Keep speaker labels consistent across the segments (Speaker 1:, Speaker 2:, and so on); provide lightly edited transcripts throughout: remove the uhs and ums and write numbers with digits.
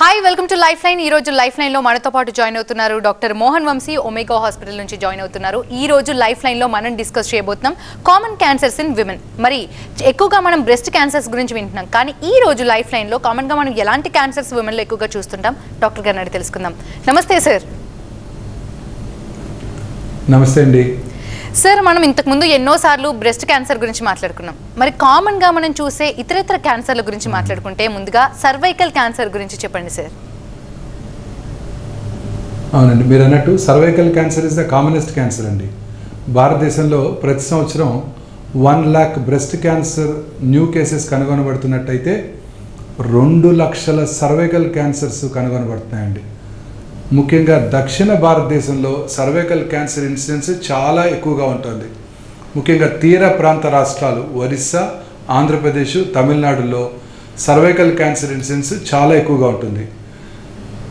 Speaker 1: Hi welcome to life line. ఈ రోజు life line లో మనతో పాటు జాయిన్ అవుతున్నారు doctor Mohan Vamsi, Omega hospital నుంచి జాయిన్ అవుతున్నారు. ఈ రోజు లైఫ్ లైన్ లో మనం డిస్కస్ చేయబోతున్నాం కామన్ క్యాన్సర్స్ ఇన్ విమెన్. మరి ఎక్కువగా మనం బ్రెస్ట్ క్యాన్సర్స్ గురించి వింటున్నాం, కానీ ఈ రోజు లైఫ్ లైన్ లో కామన్ గా మనం ఎలాంటి క్యాన్సర్స్ విమెన్ లో ఎక్కువగా చూస్తుంటాం డాక్టర్ గారిని అడిగి తెలుసుకుందాం. నమస్తే సార్.
Speaker 2: నమస్తే అండి
Speaker 1: సార్, మనం ఇంతకుముందు ఎన్నోసార్లు బ్రెస్ట్ క్యాన్సర్ గురించి మాట్లాడుకున్నాం. మరి కామన్గా మనం చూసే ఇతర క్యాన్సర్ల గురించి మాట్లాడుకుంటే ముందుగా సర్వైకల్ క్యాన్సర్ గురించి చెప్పండి సార్.
Speaker 2: అవునండి, మీరు అన్నట్టు cervical cancer is the commonest cancer అండి. భారతదేశంలో ప్రతి సంవత్సరం 1 lakh breast cancer new cases కనుగొనబడుతున్నట్టయితే 2 లక్షల సర్వైకల్ క్యాన్సర్స్ కనుగొనబడుతున్నాయండి. ముఖ్యంగా దక్షిణ భారతదేశంలో సర్వైకల్ క్యాన్సర్ ఇన్సిడెన్స్ చాలా ఎక్కువగా ఉంటుంది. ముఖ్యంగా తీర ప్రాంత రాష్ట్రాలు ఒరిస్సా, ఆంధ్రప్రదేశ్, తమిళనాడులో సర్వైకల్ క్యాన్సర్ ఇన్సిడెన్స్ చాలా ఎక్కువగా ఉంటుంది.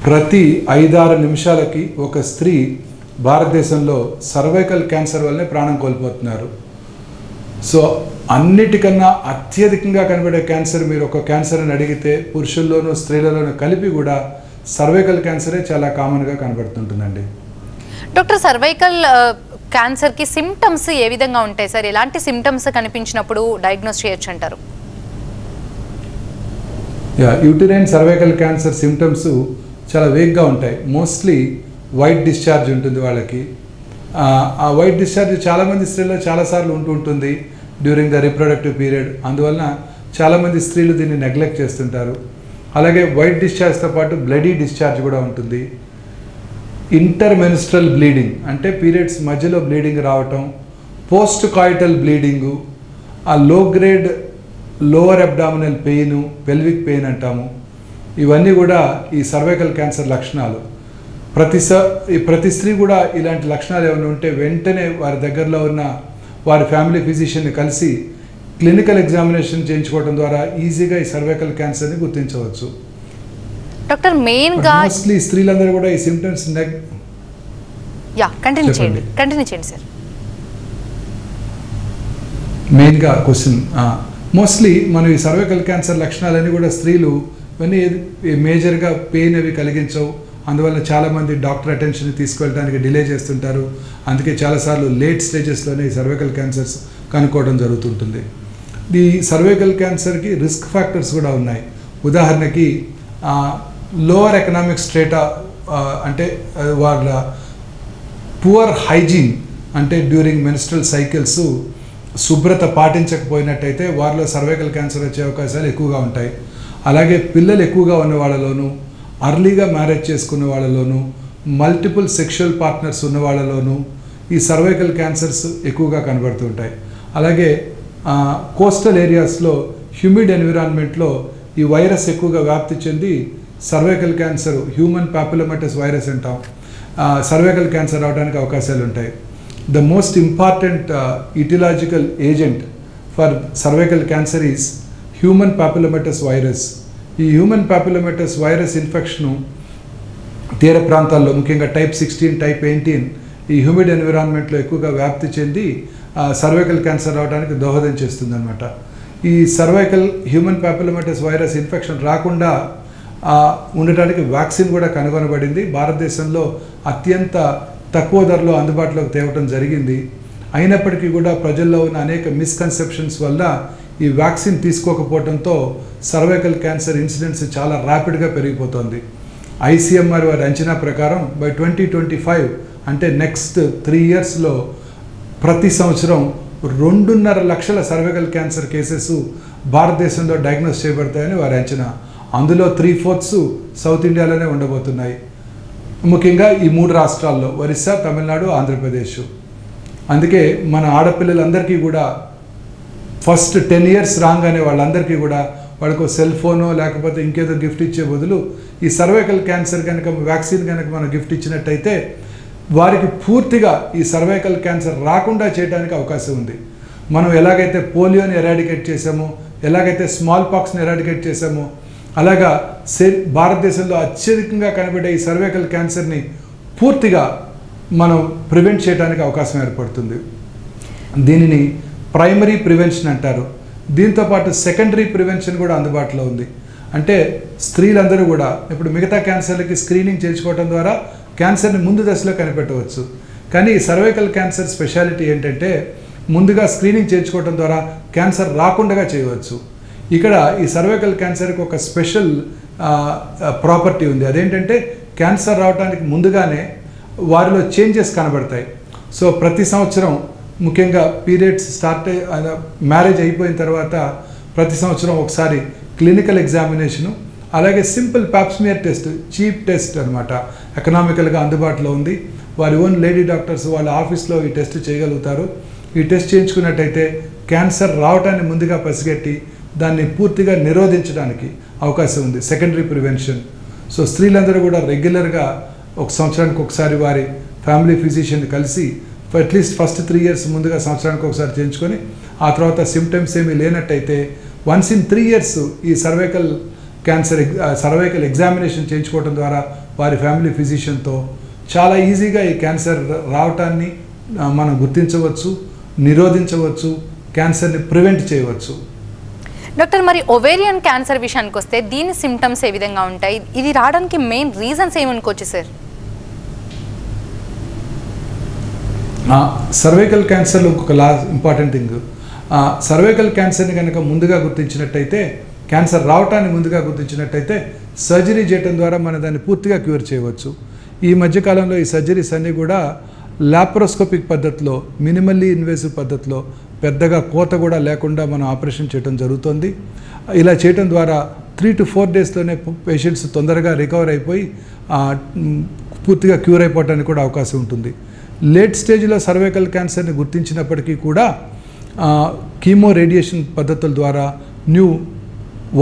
Speaker 2: ప్రతి 5-6 నిమిషాలకి ఒక స్త్రీ భారతదేశంలో సర్వైకల్ క్యాన్సర్ వల్లనే ప్రాణం కోల్పోతున్నారు. సో అన్నిటికన్నా అత్యధికంగా కనబడే క్యాన్సర్, మీరు ఒక క్యాన్సర్ అని అడిగితే పురుషుల్లోనూ స్త్రీలలోనూ కలిపి కూడా సర్వైకల్ క్యాన్సరే చాలా కామన్గా కనబడుతుంటుందండి.
Speaker 1: డాక్టర్, సర్వైకల్ క్యాన్సర్కి సిమ్టమ్స్ ఏ విధంగా ఉంటాయి సార్? ఎలాంటి సిమ్టమ్స్ కనిపించినప్పుడు డయాగ్నోస్ చేయొచ్చు అంటారు?
Speaker 2: యూటరైన్ సర్వైకల్ క్యాన్సర్ సిమ్టమ్స్ చాలా వేగ్గా ఉంటాయి. మోస్ట్లీ వైట్ డిశ్చార్జ్ ఉంటుంది వాళ్ళకి. ఆ వైట్ డిశ్చార్జ్ చాలామంది స్త్రీల్లో చాలాసార్లు ఉంటుంది డ్యూరింగ్ ద రిప్రొడక్టివ్ పీరియడ్. అందువలన చాలామంది స్త్రీలు దీన్ని నెగ్లెక్ట్ చేస్తుంటారు. అలాగే వైట్ డిశ్చార్జ్తో పాటు బ్లడీ డిశ్చార్జ్ కూడా ఉంటుంది. ఇంటర్మెన్స్ట్రల్ బ్లీడింగ్ అంటే పీరియడ్స్ మధ్యలో బ్లీడింగ్ రావటం, పోస్ట్ కాయిటల్ బ్లీడింగు, ఆ లో grade lower abdominal pain, pelvic pain అంటాము. ఇవన్నీ కూడా ఈ సర్వైకల్ క్యాన్సర్ లక్షణాలు. ప్రతి స్త్రీ కూడా ఇలాంటి లక్షణాలు ఏమైనా ఉంటే వెంటనే వారి దగ్గరలో ఉన్న వారి ఫ్యామిలీ ఫిజిషియన్ని కలిసి క్లినికల్ ఎగ్జామినేషన్ చేయించుకోవడం ద్వారా ఈజీగా ఈ సర్వైకల్ క్యాన్సర్ని గుర్తించవచ్చు.
Speaker 1: డాక్టర్, మెయిన్గా
Speaker 2: మోస్ట్లీ స్త్రీలందరూ కూడా ఈ సిమ్టమ్స్
Speaker 1: కంటిన్యూ చేయండి సార్.
Speaker 2: మెయిన్గా క్వశ్చన్, మోస్ట్లీ మనం ఈ సర్వైకల్ క్యాన్సర్ లక్షణాలన్నీ కూడా స్త్రీలు ఇవన్నీ మేజర్గా పెయిన్ అవి కలిగించవు. అందువల్ల చాలామంది డాక్టర్ అటెన్షన్ తీసుకెళ్ళడానికి డిలే చేస్తుంటారు. అందుకే చాలాసార్లు లేట్ స్టేజెస్లోనే ఈ సర్వైకల్ క్యాన్సర్స్ కనుక్కోవడం జరుగుతుంటుంది. ఈ సర్వైకల్ క్యాన్సర్కి రిస్క్ ఫ్యాక్టర్స్ కూడా ఉన్నాయి. ఉదాహరణకి లోవర్ ఎకనామిక్ స్ట్రేటా, అంటే వాళ్ళ పువర్ హైజీన్, అంటే డ్యూరింగ్ మెన్స్ట్రల్ సైకిల్స్ శుభ్రత పాటించకపోయినట్టయితే వారిలో సర్వైకల్ క్యాన్సర్ వచ్చే అవకాశాలు ఎక్కువగా ఉంటాయి. అలాగే పిల్లలు ఎక్కువగా ఉన్న వాళ్ళలోనూ, అర్లీగా మ్యారేజ్ చేసుకున్న వాళ్ళలోనూ, మల్టిపుల్ సెక్షువల్ పార్ట్నర్స్ ఉన్న వాళ్ళలోనూ ఈ సర్వైకల్ క్యాన్సర్స్ ఎక్కువగా కనబడుతుంటాయి. అలాగే కోస్టల్ ఏరియాస్లో హ్యూమిడ్ ఎన్విరాన్మెంట్లో ఈ వైరస్ ఎక్కువగా వ్యాప్తి చెంది cervical cancer, human papillomatous virus అంటాం, సర్వైకల్ క్యాన్సర్ అవడానికి అవకాశాలు ఉంటాయి. The most important aetiological agent for cervical cancer is human papillomatous virus. ఈ హ్యూమన్ పాపులోమాటస్ వైరస్ ఇన్ఫెక్షను తీర ప్రాంతాల్లో, ముఖ్యంగా టైప్ 16, టైప్ 18 ఈ హ్యూమిడ్ ఎన్విరాన్మెంట్లో ఎక్కువగా వ్యాప్తి చెంది సర్వైకల్ క్యాన్సర్ రావడానికి దోహదం చేస్తుందన్నమాట. ఈ cervical human papillomatous virus infection రాకుండా ఉండటానికి వ్యాక్సిన్ కూడా కనుగొనబడింది. భారతదేశంలో అత్యంత తక్కువ ధరలో అందుబాటులోకి తేవటం జరిగింది. అయినప్పటికీ కూడా ప్రజల్లో ఉన్న అనేక మిస్కన్సెప్షన్స్ వల్ల ఈ వ్యాక్సిన్ తీసుకోకపోవడంతో సర్వైకల్ క్యాన్సర్ ఇన్సిడెన్స్ చాలా ర్యాపిడ్గా పెరిగిపోతుంది. ICMR వారి అంచనా ప్రకారం బై 2025 అంటే నెక్స్ట్ 3 yearsలో ప్రతి సంవత్సరం 2.5 లక్షల సర్వైకల్ క్యాన్సర్ కేసెస్ భారతదేశంలో డయాగ్నోస్ చేయబడతాయని వారి అంచనా. అందులో 3/4 సౌత్ ఇండియాలోనే ఉండబోతున్నాయి. ముఖ్యంగా ఈ 3 రాష్ట్రాల్లో ఒరిస్సా, తమిళనాడు, ఆంధ్రప్రదేశ్. అందుకే మన ఆడపిల్లలందరికీ కూడా ఫస్ట్ 10 years రాగానే వాళ్ళందరికీ కూడా వాళ్ళకు సెల్ ఫోనో లేకపోతే ఇంకేదో గిఫ్ట్ ఇచ్చే బదులు ఈ సర్వైకల్ క్యాన్సర్ కనుక వ్యాక్సిన్ కనుక మనం గిఫ్ట్ ఇచ్చినట్టయితే వారికి పూర్తిగా ఈ సర్వైకల్ క్యాన్సర్ రాకుండా చేయడానికి అవకాశం ఉంది. మనం ఎలాగైతే పోలియోని ఎరాడికేట్ చేసామో, ఎలాగైతే స్మాల్ పాక్స్ని ఎరాడికేట్ చేసామో, అలాగా భారతదేశంలో అత్యధికంగా కనబడే ఈ సర్వైకల్ క్యాన్సర్ని పూర్తిగా మనం ప్రివెంట్ చేయడానికి అవకాశం ఏర్పడుతుంది. దీనిని ప్రైమరీ ప్రివెన్షన్ అంటారు. దీంతోపాటు సెకండరీ ప్రివెన్షన్ కూడా అందుబాటులో ఉంది. అంటే స్త్రీలందరూ కూడా ఇప్పుడు మిగతా క్యాన్సర్లకి స్క్రీనింగ్ చేయించుకోవడం ద్వారా క్యాన్సర్ని ముందు దశలో కనిపెట్టవచ్చు. కానీ ఈ సర్వైకల్ క్యాన్సర్ స్పెషాలిటీ ఏంటంటే ముందుగా స్క్రీనింగ్ చేయించుకోవడం ద్వారా క్యాన్సర్ రాకుండా చేయవచ్చు. ఇక్కడ ఈ సర్వైకల్ క్యాన్సర్కి ఒక స్పెషల్ ప్రాపర్టీ ఉంది. అదేంటంటే క్యాన్సర్ రావడానికి ముందుగానే వారిలో చేంజెస్ కనబడతాయి. సో ప్రతి సంవత్సరం ముఖ్యంగా పీరియడ్స్ మ్యారేజ్ అయిపోయిన తర్వాత ప్రతి సంవత్సరం ఒకసారి క్లినికల్ ఎగ్జామినేషను, అలాగే simple Pap smear test, cheap test అనమాట, ఎకనామికల్గా అందుబాటులో ఉంది. వారి ఓన్ లేడీ డాక్టర్స్ వాళ్ళ ఆఫీస్లో ఈ టెస్ట్ చేయగలుగుతారు. ఈ టెస్ట్ చేయించుకున్నట్టయితే క్యాన్సర్ రావటాన్ని ముందుగా పసిగట్టి దాన్ని పూర్తిగా నిరోధించడానికి అవకాశం ఉంది. Secondary prevention. సో స్త్రీలందరూ కూడా రెగ్యులర్గా ఒక సంవత్సరానికి ఒకసారి వారి ఫ్యామిలీ ఫిజిషియన్ని కలిసి అట్లీస్ట్ ఫస్ట్ 3 years ముందుగా సంవత్సరానికి ఒకసారి చేయించుకొని ఆ తర్వాత సిమ్టమ్స్ ఏమీ లేనట్టయితే వన్స్ ఇన్ 3 years ఈ సర్వైకల్ ఎగ్జామినేషన్ చేయించుకోవడం ద్వారా వారి ఫ్యామిలీ ఫిజిషియన్తో చాలా ఈజీగా ఈ క్యాన్సర్ రావటాన్ని మనం గుర్తించవచ్చు, నిరోధించవచ్చు, క్యాన్సర్ని ప్రివెంట్ చేయవచ్చు.
Speaker 1: డాక్టర్, మరి ఒవేరియన్ క్యాన్సర్ విషయానికి వస్తే దీని సిమ్టమ్స్ ఏ విధంగా ఉంటాయి? ఇది రావడానికి మెయిన్ రీజన్స్ ఏమనుకోవచ్చు సార్?
Speaker 2: సర్వైకల్ క్యాన్సర్లో ఇంకొక ఇంపార్టెంట్ థింగ్, సర్వైకల్ క్యాన్సర్ని కనుక ముందుగా గుర్తించినట్టయితే, క్యాన్సర్ రావటాన్ని ముందుగా గుర్తించినట్టయితే సర్జరీ చేయడం ద్వారా మనం దాన్ని పూర్తిగా క్యూర్ చేయవచ్చు. ఈ మధ్యకాలంలో ఈ సర్జరీస్ అన్నీ కూడా లాప్రోస్కోపిక్ పద్ధతిలో, మినిమల్లీ ఇన్వేసివ్ పద్ధతిలో, పెద్దగా కోత కూడా లేకుండా మనం ఆపరేషన్ చేయడం జరుగుతుంది. ఇలా చేయడం ద్వారా 3 to 4 daysలోనే పేషెంట్స్ తొందరగా రికవర్ అయిపోయి పూర్తిగా క్యూర్ అయిపోవడానికి కూడా అవకాశం ఉంటుంది. లేట్ స్టేజ్లో సర్వైకల్ క్యాన్సర్ని గుర్తించినప్పటికీ కూడా కీమో రేడియేషన్ పద్ధతుల ద్వారా, new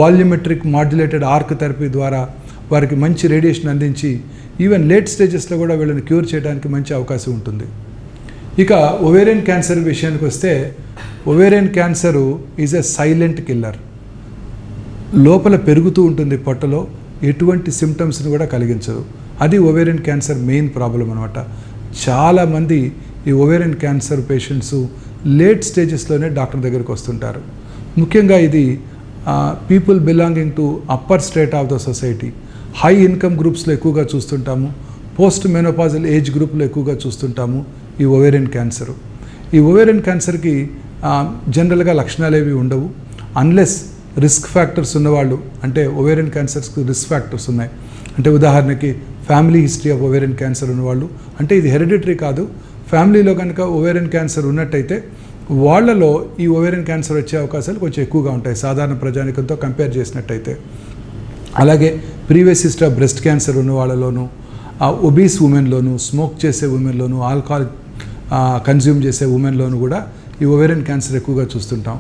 Speaker 2: volumetric modulated arc therapy ద్వారా వారికి మంచి రేడియేషన్ అందించి ఈవెన్ లేట్ స్టేజెస్లో కూడా వీళ్ళని క్యూర్ చేయడానికి మంచి అవకాశం ఉంటుంది. ఇక ఒవేరియన్ క్యాన్సర్ విషయానికి వస్తే, ovarian cancer is a silent killer. లోపల పెరుగుతూ ఉంటుంది పొట్టలో, ఎటువంటి సిమ్టమ్స్ని కూడా కలిగించదు. అది ఒవేరియన్ క్యాన్సర్ మెయిన్ ప్రాబ్లం అనమాట. చాలామంది ఈ ఒవేరియన్ క్యాన్సర్ పేషెంట్స్ లేట్ స్టేజెస్లోనే డాక్టర్ దగ్గరికి వస్తుంటారు. ముఖ్యంగా ఇది people belonging to upper state of the society, high income గ్రూప్స్లో ఎక్కువగా చూస్తుంటాము, పోస్ట్ మెనోపాజల్ ఏజ్ గ్రూప్లో ఎక్కువగా చూస్తుంటాము ఈ ఒవేరియన్ క్యాన్సర్. ఈ ఒవేరియన్ క్యాన్సర్కి జనరల్గా లక్షణాలు ఏవి ఉండవు, అన్లెస్ రిస్క్ ఫ్యాక్టర్స్ ఉన్నవాళ్ళు, అంటే ఒవేరియన్ క్యాన్సర్స్కి రిస్క్ ఫ్యాక్టర్స్ ఉన్నాయి. అంటే ఉదాహరణకి family history of ovarian cancer ఉన్నవాళ్ళు, అంటే ఇది హెరిడిటరీ కాదు, ఫ్యామిలీలో కనుక ఒవేరియన్ క్యాన్సర్ ఉన్నట్టయితే వాళ్ళలో ఈ ఒవేరియన్ క్యాన్సర్ వచ్చే అవకాశాలు కొంచెం ఎక్కువగా ఉంటాయి సాధారణ ప్రజానికంతో కంపేర్ చేసినట్టయితే. అలాగే previous history of breast cancer ఉన్న వాళ్ళలోనూ, ఒబీస్ ఉమెన్లోను, స్మోక్ చేసే ఉమెన్లోను, ఆల్కహాల్ కన్జ్యూమ్ చేసే ఉమెన్లోను కూడా ఈ ఒవేరియన్ క్యాన్సర్ ఎక్కువగా చూస్తుంటాం.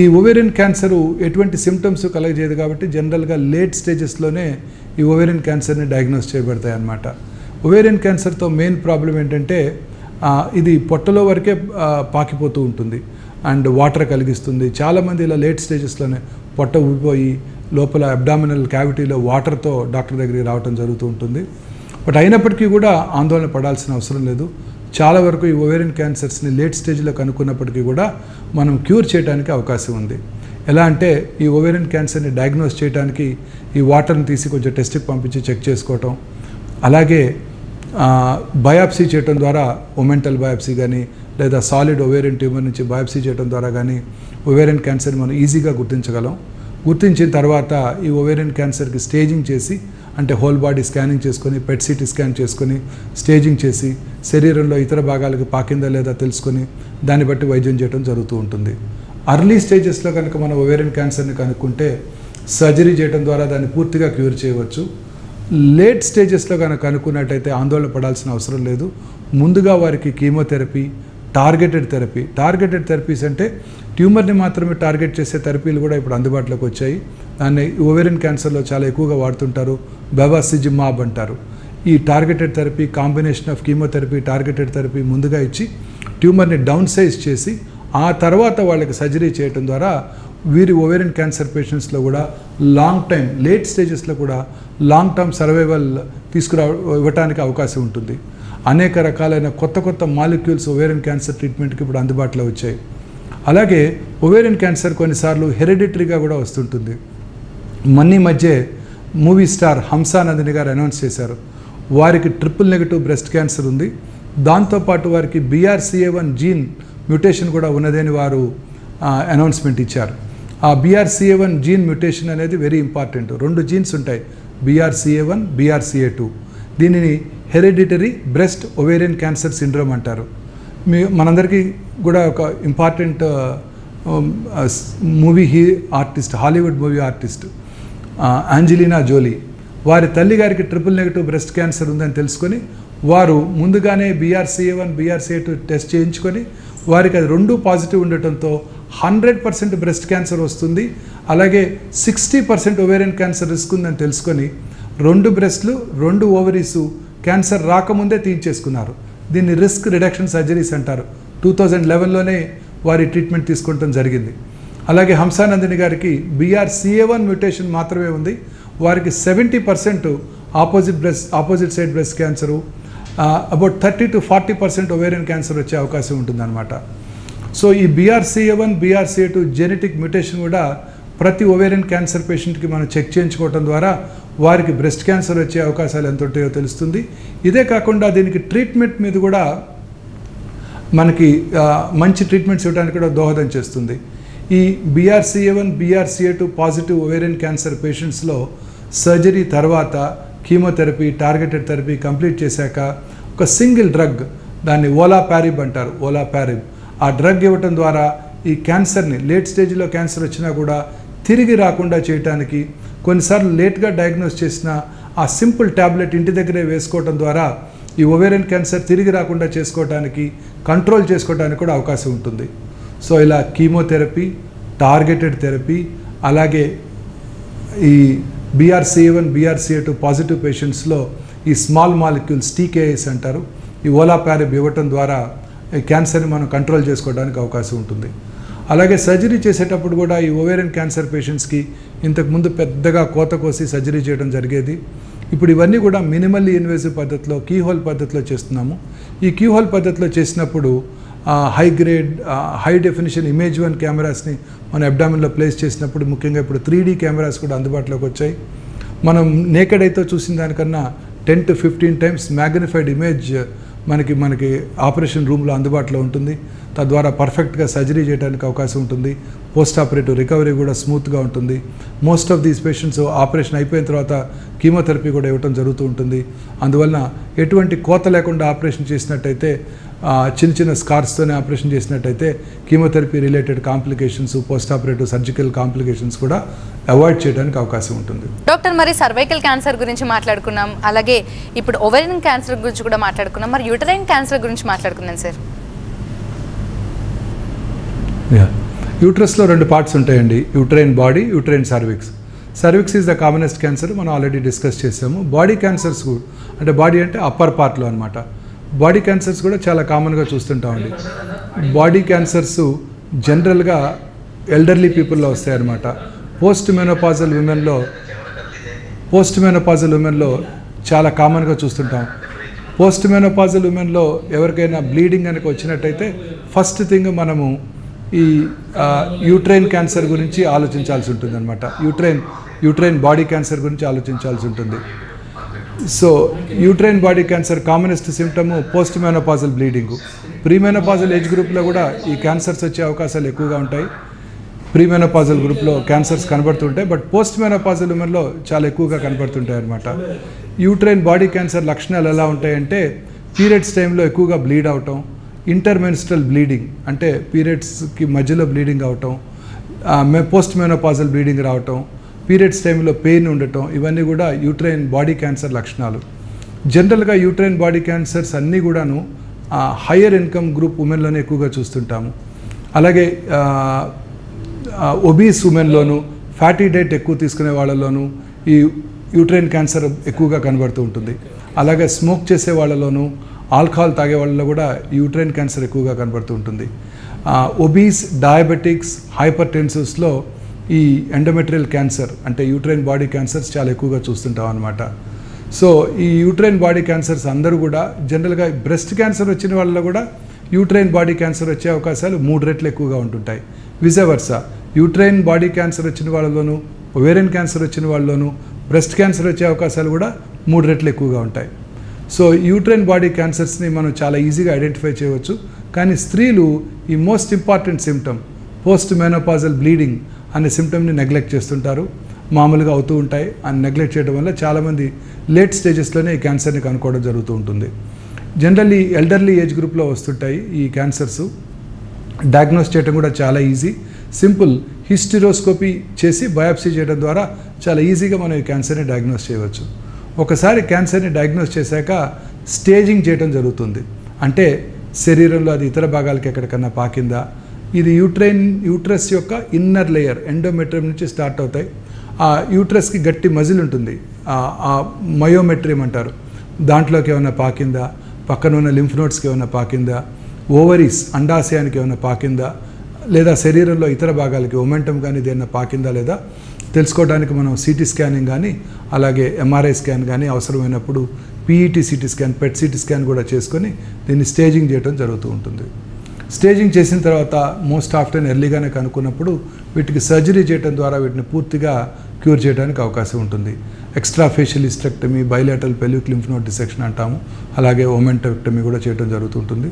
Speaker 2: ఈ ఒవేరియన్ క్యాన్సరు ఎటువంటి సిమ్టమ్స్ కలగజేయదు కాబట్టి జనరల్గా లేట్ స్టేజెస్లోనే ఈ ఒవేరియన్ క్యాన్సర్ని డయాగ్నోస్ చేయబడతాయి అన్నమాట. ఒవేరియన్ క్యాన్సర్తో మెయిన్ ప్రాబ్లం ఏంటంటే ఇది పొట్టలో వరకే పాకిపోతూ ఉంటుంది అండ్ వాటర్ కలిగిస్తుంది. చాలామంది ఇలా లేట్ స్టేజెస్లోనే పొట్ట ఊపిపోయి లోపల అబ్డామినల్ క్యావిటీలో వాటర్తో డాక్టర్ దగ్గరికి రావడం జరుగుతూ ఉంటుంది. బట్ అయినప్పటికీ కూడా ఆందోళన పడాల్సిన అవసరం లేదు. చాలా వరకు ఈ ఒవేరియన్ క్యాన్సర్స్ని లేట్ స్టేజ్లో కనుక్కున్నప్పటికీ కూడా మనం క్యూర్ చేయడానికి అవకాశం ఉంది. ఎలా అంటే ఈ ఒవేరియన్ క్యాన్సర్ని డయాగ్నోస్ చేయడానికి ఈ వాటర్ని తీసి కొంచెం టెస్ట్కి పంపించి చెక్ చేసుకోవటం, అలాగే బయాప్సీ చేయడం ద్వారా ఒమెంటల్ బయాప్సీ కానీ లేదా సాలిడ్ ఒవేరియన్ ట్యూమర్ నుంచి బయాప్సీ చేయడం ద్వారా కానీ ఒవేరియన్ క్యాన్సర్ని మనం ఈజీగా గుర్తించగలం. గుర్తించిన తర్వాత ఈ ఒవేరియన్ క్యాన్సర్కి స్టేజింగ్ చేసి, అంటే హోల్ బాడీ స్కానింగ్ చేసుకొని, పెట్ సిటీ స్కాన్ చేసుకొని స్టేజింగ్ చేసి శరీరంలో ఇతర భాగాలకు పాకిందా లేదా తెలుసుకొని దాన్ని బట్టి వైద్యం చేయడం జరుగుతూ ఉంటుంది. అర్లీ స్టేజెస్లో కనుక మనం ఒవేరియన్ క్యాన్సర్ని కనుక్కుంటే సర్జరీ చేయడం ద్వారా దాన్ని పూర్తిగా క్యూర్ చేయవచ్చు. లేట్ స్టేజెస్లో కనుక కనుక్కున్నట్టయితే ఆందోళన పడాల్సిన అవసరం లేదు. ముందుగా వారికి కీమోథెరపీ, టార్గెటెడ్ థెరపీస్ అంటే ట్యూమర్ని మాత్రమే టార్గెట్ చేసే థెరపీలు కూడా ఇప్పుడు అందుబాటులోకి వచ్చాయి. దాన్ని ఓవేరియన్ క్యాన్సర్లో చాలా ఎక్కువగా వాడుతుంటారు, బెవాసిజిమాబ్ అంటారు. ఈ targeted therapy, combination of chemotherapy, targeted therapy ముందుగా ఇచ్చి ట్యూమర్ని డౌన్ సైజ్ చేసి ఆ తర్వాత వాళ్ళకి సర్జరీ చేయడం ద్వారా వీరి ఓవేరియన్ క్యాన్సర్ పేషెంట్స్లో కూడా లాంగ్ టైం, లేట్ స్టేజెస్లో కూడా లాంగ్ టర్మ్ సర్వైవల్ ఇవ్వటానికి అవకాశం ఉంటుంది. అనేక రకాలైన కొత్త మాలిక్యూల్స్ ఓవేరియన్ క్యాన్సర్ ట్రీట్మెంట్కి ఇప్పుడు అందుబాటులో వచ్చాయి. అలాగే ఓవేరియన్ క్యాన్సర్ కొన్నిసార్లు హెరిడిటరీగా కూడా వస్తుంటుంది. మొన్న మధ్య మూవీ స్టార్ హంసా నందిని గారు అనౌన్స్ చేశారు వారికి ట్రిపుల్-నెగటివ్ బ్రెస్ట్ క్యాన్సర్ ఉంది, దాంతోపాటు వారికి BRCA1 జీన్ మ్యూటేషన్ కూడా ఉన్నదని వారు అనౌన్స్మెంట్ ఇచ్చారు. ఆ BRCA1 జీన్ మ్యూటేషన్ అనేది వెరీ ఇంపార్టెంట్. 2 జీన్స్ ఉంటాయి, BRCA1, BRCA2. దీనిని hereditary breast ovarian cancer syndrome అంటారు. మనందరికీ కూడా ఒక important movie artist, Hollywood movie artist Angelina Jolie, వారి తల్లి గారికి ట్రిపుల్-నెగటివ్ బ్రెస్ట్ క్యాన్సర్ ఉందని తెలుసుకొని వారు ముందుగానే BRCA1, BRCA2 టెస్ట్ చేయించుకొని వారికి అది 2 పాజిటివ్ ఉండటంతో 100% బ్రెస్ట్ క్యాన్సర్ వస్తుంది, అలాగే 60% ఒవేరియన్ క్యాన్సర్ రిస్క్ ఉందని తెలుసుకొని 2 బ్రెస్ట్లు 2 ఓవరీసు క్యాన్సర్ రాకముందే తీయించేసుకున్నారు. దీన్ని రిస్క్ రిడక్షన్ సర్జరీస్ అంటారు. 2011లోనే వారి ట్రీట్మెంట్ తీసుకోవడం జరిగింది. అలాగే హంసానందిని గారికి BRCA1 మ్యూటేషన్ మాత్రమే ఉంది, వారికి 70% opposite side breast cancer, about 30 to 40% ovarian cancer వచ్చే అవకాశం ఉంటుందన్నమాట. సో ఈ BRCA1, BRCA2 జెనెటిక్ మ్యూటేషన్ కూడా ప్రతి ఒవేరియన్ క్యాన్సర్ పేషెంట్కి మనం చెక్ చేయించుకోవడం ద్వారా వారికి బ్రెస్ట్ క్యాన్సర్ వచ్చే అవకాశాలు ఎంత ఉంటాయో తెలుస్తుంది. ఇదే కాకుండా దీనికి ట్రీట్మెంట్ మీద కూడా మనకి మంచి ట్రీట్మెంట్స్ ఇవ్వడానికి కూడా దోహదం చేస్తుంది. ఈ BRCA1, BRCA2 positive ovarian cancer పేషెంట్స్లో సర్జరీ తర్వాత కీమోథెరపీ, టార్గెటెడ్ థెరపీ కంప్లీట్ చేశాక ఒక సింగిల్ డ్రగ్, దాన్ని ఓలాపారిబ్ అంటారు, ఓలాపారిబ్, ఆ డ్రగ్ ఇవ్వటం ద్వారా ఈ క్యాన్సర్ని లేట్ స్టేజ్లో క్యాన్సర్ వచ్చినా కూడా తిరిగి రాకుండా చేయడానికి, కొన్నిసార్లు లేట్గా డయాగ్నోస్ చేసిన ఆ సింపుల్ ట్యాబ్లెట్ ఇంటి దగ్గరే వేసుకోవటం ద్వారా ఈ ఒవేరియన్ క్యాన్సర్ తిరిగి రాకుండా చేసుకోవడానికి, కంట్రోల్ చేసుకోవడానికి కూడా అవకాశం ఉంటుంది. సో ఇలా కీమోథెరపీ, టార్గెటెడ్ థెరపీ, అలాగే ఈ BRCA1, BRCA2 పాజిటివ్ పేషెంట్స్లో ఈ స్మాల్ మాలిక్యూల్స్ TKIs అంటారు, ఈ ఓలాపారిబ్ ఇవ్వటం ద్వారా ఈ క్యాన్సర్ని మనం కంట్రోల్ చేసుకోవడానికి అవకాశం ఉంటుంది. అలాగే సర్జరీ చేసేటప్పుడు కూడా ఈ ఓవేరియన్ క్యాన్సర్ పేషెంట్స్కి ఇంతకుముందు పెద్దగా కోత కోసి సర్జరీ చేయడం జరిగేది. ఇప్పుడు ఇవన్నీ కూడా మినిమల్లీ ఇన్వేసివ్ పద్ధతిలో, కీహోల్ పద్ధతిలో చేస్తున్నాము. ఈ కీహోల్ పద్ధతిలో చేసినప్పుడు high grade, high definition image 1 కెమెరాస్ని మన అబ్డామిన్లో ప్లేస్ చేసినప్పుడు, ముఖ్యంగా ఇప్పుడు 3D కెమెరాస్ కూడా అందుబాటులోకి వచ్చాయి. మనం నేకెడ్ అయితే చూసిన దానికన్నా 10 to 15 times మ్యాగ్నిఫైడ్ ఇమేజ్ మనకి ఆపరేషన్ రూమ్లో అందుబాటులో ఉంటుంది. తద్వారా పర్ఫెక్ట్గా సర్జరీ చేయడానికి అవకాశం ఉంటుంది. పోస్ట్ ఆపరేటివ్ రికవరీ కూడా స్మూత్గా ఉంటుంది. Most of these patients operation అయిపోయిన తర్వాత కీమోథెరపీ కూడా ఇవ్వడం జరుగుతూ ఉంటుంది. అందువలన ఎటువంటి కోత లేకుండా ఆపరేషన్ చేసినట్టయితే, చిన్న చిన్న స్కార్స్తోనే ఆపరేషన్ చేసినట్టయితే chemotherapy related complications, post operative surgical complications కూడా అవాయిడ్ చేయడానికి అవకాశం ఉంటుంది.
Speaker 1: డాక్టర్, మరి సర్వైకల్ క్యాన్సర్ గురించి మాట్లాడుకున్నాం, అలాగే ఇప్పుడు ఓవేరియన్ క్యాన్సర్ గురించి కూడా మాట్లాడుకున్నాం, మరి యూటరైన్ క్యాన్సర్ గురించి మాట్లాడుకున్నాం సార్.
Speaker 2: యూట్రస్లో 2 పార్ట్స్ ఉంటాయండి, uterine body, uterine cervix. Cervix is the commonest cancer, మనం ఆల్రెడీ డిస్కస్ చేసాము. బాడీ క్యాన్సర్స్ కూడా, అంటే బాడీ అంటే అప్పర్ పార్ట్లో అనమాట, బాడీ క్యాన్సర్స్ కూడా చాలా కామన్గా చూస్తుంటామండి. బాడీ క్యాన్సర్స్ జనరల్గా ఎల్డర్లీ పీపుల్లో వస్తాయన్నమాట. పోస్ట్ మెనోపాజల్ ఉమెన్లో చాలా కామన్గా చూస్తుంటాం. పోస్ట్ మెనోపాజల్ ఉమెన్లో ఎవరికైనా బ్లీడింగ్ కనుక వచ్చినట్టయితే ఫస్ట్ థింగ్ మనము ఈ యూట్రైన్ క్యాన్సర్ గురించి ఆలోచించాల్సి ఉంటుంది అనమాట. యూట్రైన్ బాడీ క్యాన్సర్ గురించి ఆలోచించాల్సి ఉంటుంది. So uterine body cancer commonest symptom post menopausal bleeding. Premenopausal age గ్రూప్లో కూడా ఈ క్యాన్సర్స్ వచ్చే అవకాశాలు ఎక్కువగా ఉంటాయి. ప్రీమెనోపాజల్ గ్రూప్లో క్యాన్సర్స్ కనబడుతుంటాయి, బట్ పోస్ట్ మెనోపాజల్ ఉమెన్లో చాలా ఎక్కువగా కనబడుతుంటాయి అనమాట. యూట్రైన్ బాడీ క్యాన్సర్ లక్షణాలు ఎలా ఉంటాయంటే, పీరియడ్స్ టైంలో ఎక్కువగా బ్లీడ్ అవటం, ఇంటర్మెన్స్ట్రల్ బ్లీడింగ్ అంటే పీరియడ్స్కి మధ్యలో బ్లీడింగ్ అవటం, పోస్ట్ మెనోపాజల్ బ్లీడింగ్ రావటం, పీరియడ్స్ టైంలో పెయిన్ ఉండటం, ఇవన్నీ కూడా యూట్రైన్ బాడీ క్యాన్సర్ లక్షణాలు. జనరల్గా యూట్రైన్ బాడీ క్యాన్సర్స్ అన్నీ కూడాను హయ్యర్ ఇన్కమ్ గ్రూప్ ఉమెన్లోనే ఎక్కువగా చూస్తుంటాము. అలాగే ఒబీస్ ఉమెన్లోను, ఫ్యాటీ డైట్ ఎక్కువ తీసుకునే వాళ్ళలోనూ ఈ యూట్రైన్ క్యాన్సర్ ఎక్కువగా కనబడుతూ ఉంటుంది. అలాగే స్మోక్ చేసే వాళ్ళలోనూ, ఆల్కహాల్ తాగే వాళ్ళలో కూడా యూట్రైన్ క్యాన్సర్ ఎక్కువగా కనబడుతూ ఉంటుంది. ఒబీస్, డయాబెటిక్స్, హైపర్ టెన్సివ్స్లో ఈ ఎండోమెట్రియల్ క్యాన్సర్ అంటే యూట్రైన్ బాడీ క్యాన్సర్స్ చాలా ఎక్కువగా చూస్తుంటాం అనమాట. సో ఈ యూట్రైన్ బాడీ క్యాన్సర్స్ అందరూ కూడా జనరల్గా బ్రెస్ట్ క్యాన్సర్ వచ్చిన వాళ్ళలో కూడా యూట్రైన్ బాడీ క్యాన్సర్ వచ్చే అవకాశాలు 3 రెట్లు ఎక్కువగా ఉంటుంటాయి. విసెవర్సా, యూట్రైన్ బాడీ క్యాన్సర్ వచ్చిన వాళ్ళలోనూ ఒవేరియన్ క్యాన్సర్ వచ్చిన వాళ్ళలోనూ బ్రెస్ట్ క్యాన్సర్ వచ్చే అవకాశాలు కూడా 3 రెట్లు ఎక్కువగా ఉంటాయి. సో యూట్రైన్ బాడీ క్యాన్సర్స్ని మనం చాలా ఈజీగా ఐడెంటిఫై చేయవచ్చు. కానీ స్త్రీలు ఈ most important symptom post menopausal bleeding అనే సిమ్టమ్ని నెగ్లెక్ట్ చేస్తుంటారు. మామూలుగా అవుతూ ఉంటాయి. అని నెగ్లెక్ట్ చేయడం వల్ల చాలామంది లేట్ స్టేజెస్లోనే ఈ క్యాన్సర్ని కనుక్కోవడం జరుగుతూ ఉంటుంది. జనరల్లీ ఎల్డర్లీ ఏజ్ గ్రూప్లో వస్తుంటాయి ఈ క్యాన్సర్స్. డయాగ్నోస్ చేయడం కూడా చాలా ఈజీ. సింపుల్ హిస్టిరోస్కోపీ చేసి బయాప్సీ చేయడం ద్వారా చాలా ఈజీగా మనం ఈ క్యాన్సర్ని డయాగ్నోస్ చేయవచ్చు. ఒకసారి క్యాన్సర్ని డయాగ్నోస్ చేశాక స్టేజింగ్ చేయడం జరుగుతుంది. అంటే శరీరంలో అది ఇతర భాగాలకి ఎక్కడికన్నా పాకిందా, ఇది యూట్రస్ యొక్క ఇన్నర్ లేయర్ ఎండోమెట్రియం నుంచి స్టార్ట్ అవుతాయి. ఆ యూట్రస్కి గట్టి మజిల్ ఉంటుంది, ఆ మయోమెట్రియం అంటారు. దాంట్లోకి ఏమైనా పాకిందా, పక్కన ఉన్న లింఫ్ నోడ్స్కి ఏమైనా పాకిందా, ఓవరీస్ అండాశయానికి ఏమైనా పాకిందా, లేదా శరీరంలో ఇతర భాగాలకి ఒమెంటం కానీ దేన్న పాకిందా లేదా తెలుసుకోవడానికి మనం సిటీ స్కానింగ్ కానీ అలాగే ఎంఆర్ఐ స్కాన్ కానీ అవసరమైనప్పుడు పీఈటీ సిటీ స్కాన్, పెట్ సిటీ స్కాన్ కూడా చేసుకొని దీన్ని స్టేజింగ్ చేయడం జరుగుతూ ఉంటుంది. స్టేజింగ్ చేసిన తర్వాత మోస్ట్ ఆఫ్టెన్ ఎర్లీగానే కనుక్కున్నప్పుడు వీటికి సర్జరీ చేయడం ద్వారా వీటిని పూర్తిగా క్యూర్ చేయడానికి అవకాశం ఉంటుంది. Extra facial hysterectomy, bilateral pelvic lymph node dissection అంటాము. అలాగే ఓమెంటెక్టమీ కూడా చేయడం జరుగుతుంటుంది.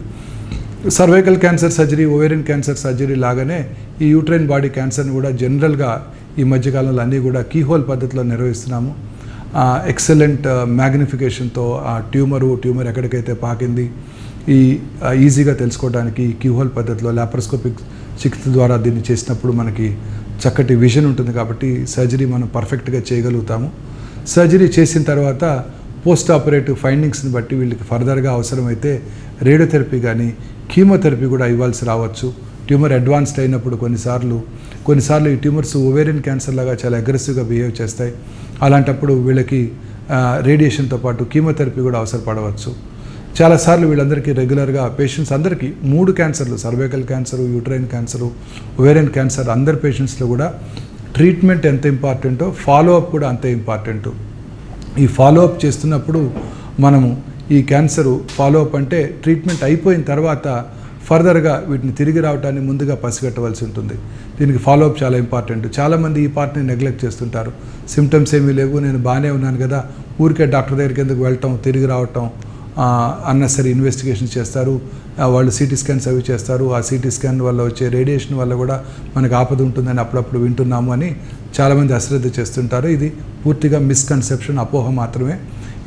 Speaker 2: Cervical cancer surgery, ovarian cancer surgery లాగానే ఈ యూట్రైన్ బాడీ క్యాన్సర్ని కూడా జనరల్గా ఈ మధ్యకాలంలో అన్నీ కూడా కీహోల్ పద్ధతిలో నిర్వహిస్తున్నాము. ఎక్సలెంట్ మ్యాగ్నిఫికేషన్తో ఆ ట్యూమర్ ఎక్కడికైతే పాకింది ఈజీగా తెలుసుకోవడానికి కీహోల్ పద్ధతిలో లాప్రోస్కోపిక్ చికిత్స ద్వారా దీన్ని చేసినప్పుడు మనకి చక్కటి విజన్ ఉంటుంది. కాబట్టి సర్జరీ మనం పర్ఫెక్ట్గా చేయగలుగుతాము. సర్జరీ చేసిన తర్వాత పోస్ట్ ఆపరేటివ్ ఫైండింగ్స్ని బట్టి వీళ్ళకి ఫర్దర్గా అవసరమైతే రేడియోథెరపీ కానీ కీమోథెరపీ కూడా ఇవ్వాల్సి రావచ్చు. ట్యూమర్ అడ్వాన్స్డ్ అయినప్పుడు కొన్నిసార్లు ఈ ట్యూమర్స్ ఓవేరియన్ క్యాన్సర్ లాగా చాలా అగ్రెసివ్గా బిహేవ్ చేస్తాయి. అలాంటప్పుడు వీళ్ళకి రేడియేషన్తో పాటు కీమోథెరపీ కూడా అవసరపడవచ్చు. చాలాసార్లు వీళ్ళందరికీ రెగ్యులర్గా పేషెంట్స్ అందరికీ 3 క్యాన్సర్లు, cervical cancer, uterine cancer, ovarian cancer అందరి పేషెంట్స్లో కూడా ట్రీట్మెంట్ ఎంత ఇంపార్టెంటో ఫాలోఅప్ కూడా అంతే ఇంపార్టెంటు. ఈ ఫాలోఅప్ చేస్తున్నప్పుడు మనము ఈ క్యాన్సరు ఫాలోఅప్ అంటే ట్రీట్మెంట్ అయిపోయిన తర్వాత ఫర్దర్గా వీటిని తిరిగి రావటాన్ని ముందుగా పసిగట్టవలసి ఉంటుంది. దీనికి ఫాలోఅప్ చాలా ఇంపార్టెంట్. చాలామంది ఈ పార్ట్ని నెగ్లెక్ట్ చేస్తుంటారు. సిమ్టమ్స్ ఏమీ లేవు, నేను బాగానే ఉన్నాను కదా, ఊరికే డాక్టర్ దగ్గరికి ఎందుకు వెళ్ళటం, తిరిగి రావటం, అన్నెసరీ ఇన్వెస్టిగేషన్ చేస్తారు. వాళ్ళు సిటీ స్కాన్స్ అవి చేస్తారు. ఆ సిటీ స్కాన్ వల్ల వచ్చే రేడియేషన్ వల్ల కూడా మనకు ఆపద ఉంటుందని అప్పుడప్పుడు వింటున్నాము అని చాలామంది అశ్రద్ధ చేస్తుంటారు. ఇది పూర్తిగా మిస్కన్సెప్షన్, అపోహ మాత్రమే.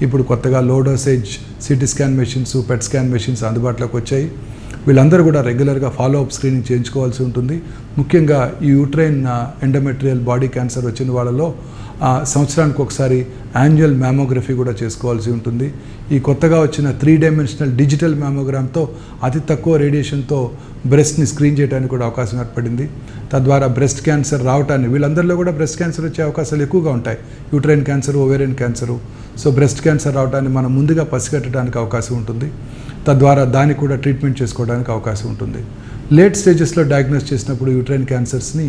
Speaker 2: ఇప్పుడు కొత్తగా లో dosage CT scan machines, PET scan machines అందుబాటులోకి వచ్చాయి. వీళ్ళందరూ కూడా రెగ్యులర్గా ఫాలోఅప్ స్క్రీనింగ్ చేయించుకోవాల్సి ఉంటుంది. ముఖ్యంగా ఈ యూట్రైన్ ఎండోమెట్రియల్ బాడీ క్యాన్సర్ వచ్చిన వాళ్ళలో సంవత్సరానికి ఒకసారి యాన్యువల్ మ్యామోగ్రఫీ కూడా చేసుకోవాల్సి ఉంటుంది. ఈ కొత్తగా వచ్చిన 3 డైమెన్షనల్ డిజిటల్ మ్యామోగ్రామ్తో అతి తక్కువ రేడియేషన్తో బ్రెస్ట్ని స్క్రీన్ చేయడానికి కూడా అవకాశం ఏర్పడింది. తద్వారా బ్రెస్ట్ క్యాన్సర్ రావటాన్ని, వీళ్ళందరిలో కూడా బ్రెస్ట్ క్యాన్సర్ వచ్చే అవకాశాలు ఎక్కువగా ఉంటాయి, uterine cancer, ovarian cancer. So breast cancer రావటాన్ని మనం ముందుగా పసిగట్టడానికి అవకాశం ఉంటుంది. తద్వారా దానికి కూడా ట్రీట్మెంట్ చేసుకోవడానికి అవకాశం ఉంటుంది. లేట్ స్టేజెస్లో డయాగ్నోస్ చేసినప్పుడు యూట్రైన్ క్యాన్సర్స్ని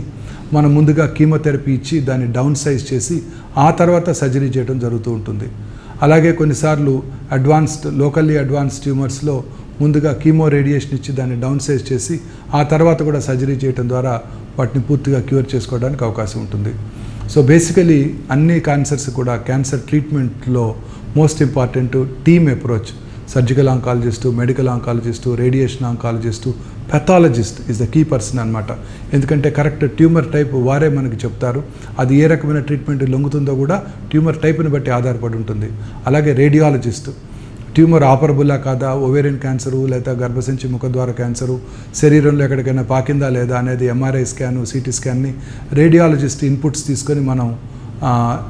Speaker 2: మనం ముందుగా కీమోథెరపీ ఇచ్చి దాన్ని డౌన్ సైజ్ చేసి ఆ తర్వాత సర్జరీ చేయడం జరుగుతూ ఉంటుంది. అలాగే కొన్నిసార్లు లోకల్లీ అడ్వాన్స్డ్ ట్యూమర్స్లో ముందుగా కీమో రేడియేషన్ ఇచ్చి దాన్ని డౌన్ సైజ్ చేసి ఆ తర్వాత కూడా సర్జరీ చేయడం ద్వారా వాటిని పూర్తిగా క్యూర్ చేసుకోవడానికి అవకాశం ఉంటుంది. సో బేసికలీ అన్ని క్యాన్సర్స్ కూడా క్యాన్సర్ ట్రీట్మెంట్లో most important team approach. Surgical oncologist, medical oncologist, radiation oncologist, pathologist is the key person అనమాట. ఎందుకంటే కరెక్ట్ ట్యూమర్ టైప్ వారే మనకి చెప్తారు. అది ఏ రకమైన ట్రీట్మెంట్ లొంగుతుందో కూడా ట్యూమర్ టైప్ని బట్టి ఆధారపడి ఉంటుంది. అలాగే రేడియాలజిస్ట్, ట్యూమర్ ఆపరబుల్లా కాదా, ఓవేరియన్ క్యాన్సరు లేదా గర్భసంచి ముఖద్వార క్యాన్సరు శరీరంలో ఎక్కడికైనా పాకిందా లేదా అనేది ఎంఆర్ఐ స్కాను, సిటీ స్కాన్ని రేడియాలజిస్ట్ ఇన్పుట్స్ తీసుకొని మనం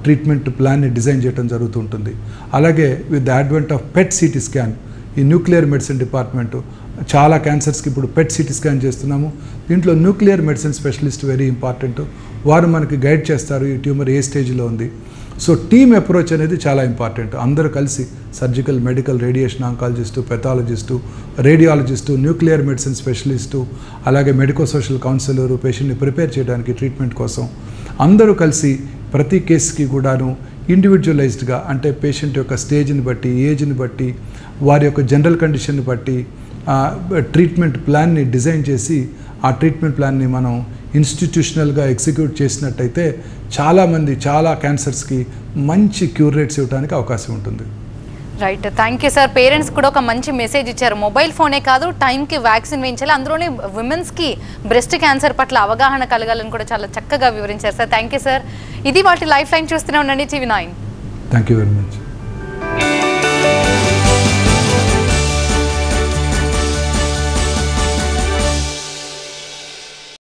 Speaker 2: ట్రీట్మెంట్ ప్లాన్ని డిజైన్ చేయడం జరుగుతుంటుంది. అలాగే with the advent of PET CT scan, ఈ న్యూక్లియర్ మెడిసిన్ డిపార్ట్మెంటు చాలా క్యాన్సర్స్కి ఇప్పుడు పెట్ సిటీ స్కాన్ చేస్తున్నాము. దీంట్లో nuclear medicine specialist very important. వారు మనకి గైడ్ చేస్తారు ఈ ట్యూమర్ ఏ స్టేజ్లో ఉంది. సో టీమ్ అప్రోచ్ అనేది చాలా ఇంపార్టెంట్. అందరూ కలిసి surgical, medical, radiation oncologist, pathologist, radiologist, nuclear medicine specialist, అలాగే మెడికో సోషల్ కౌన్సిలరు పేషెంట్ని ప్రిపేర్ చేయడానికి ట్రీట్మెంట్ కోసం అందరూ కలిసి ప్రతి కేసుకి కూడాను ఇండివిజువలైజ్డ్గా, అంటే పేషెంట్ యొక్క స్టేజ్ని బట్టి, ఏజ్ని బట్టి, వారి యొక్క జనరల్ కండిషన్ని బట్టి ట్రీట్మెంట్ ప్లాన్ని డిజైన్ చేసి ఆ ట్రీట్మెంట్ ప్లాన్ని మనం ఇన్స్టిట్యూషనల్గా ఎగ్జిక్యూట్ చేసినట్టయితే చాలామంది చాలా క్యాన్సర్స్కి మంచి క్యూర్ రేట్స్ ఇవ్వడానికి అవకాశం ఉంటుంది.
Speaker 1: Right, thank you sir. Parents కూడా ఒక మంచి మెసేజ్ ఇచ్చారు. మొబైల్ ఫోనే కాదు, టైంకి వ్యాక్సిన్ వేయించాలి, అందులోనే విమెన్స్కి బ్రెస్ట్ క్యాన్సర్ పట్ల అవగాహన కలగాలని కూడా చాలా చక్కగా వివరించారు సార్. Thank you sir. ఇది వాటి లైఫ్ లైన్. చూస్తూనే ఉండండి TV9.
Speaker 2: Thank you very much.